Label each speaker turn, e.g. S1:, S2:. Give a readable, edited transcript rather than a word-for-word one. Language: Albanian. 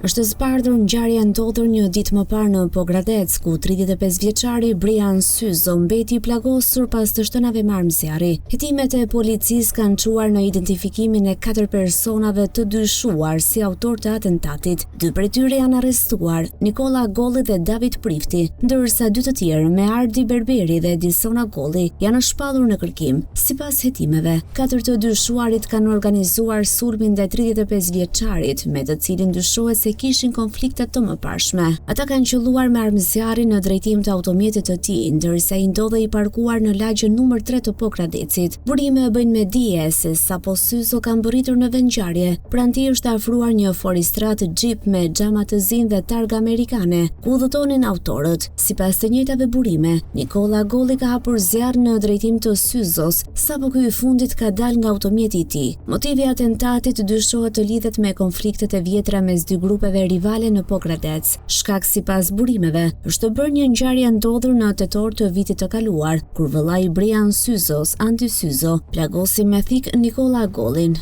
S1: Është zbardhur ngjarja ndodhur një ditë më parë në Pogradec, ku 35 vjeçari Brian Syzo mbeti i plagosur pas të shtënave me armëzjarri. Hetimet e policisë kanë çuar në identifikimin e 4 personave të dyshuar si autor të atentatit. 2 prej tyre janë arrestuar, Nikola Golli dhe David Prifti, ndërsa 2 të tjerë, Meardi Berberi dhe Edisona Golli, janë shpallur në kërkim. Sipas hetimeve, 4 të dyshuarit kanë organizuar sulmin ndaj 35 vjeçarit, me të cilin dyshohet se kishin konflikte të mëparshme. Ata kanë qelluar me armëzjarrin në drejtim të automjetit të tij, ndërsa ai ndodhej i parkuar në lagjen numër 3 të Pogradecit. Burime bëjnë me dije se sapo Syzo ka mbërritur në vendngjarje. Pranë tij është afruar një Forestrat Jeep me xhama të zi dhe targa amerikane, ku udhëtonin autorët. Sipas të njëjtave burime, Nikola Golli ka hapur zjarr në drejtim të Syzos, sapo ky i fundit ka dalë nga automjeti i tij. Motivi i atentatit dyshohet të lidhet me konfliktet e vjetra mes dy grupeve rivale në Pogradec. Shkak sipas burimeve është bërë një ngjarje ndodhur në tetor të vitit të kaluar, kur vëllai Brian Syzos, Andy Syzo, plagosi me thik Nikola Gollin.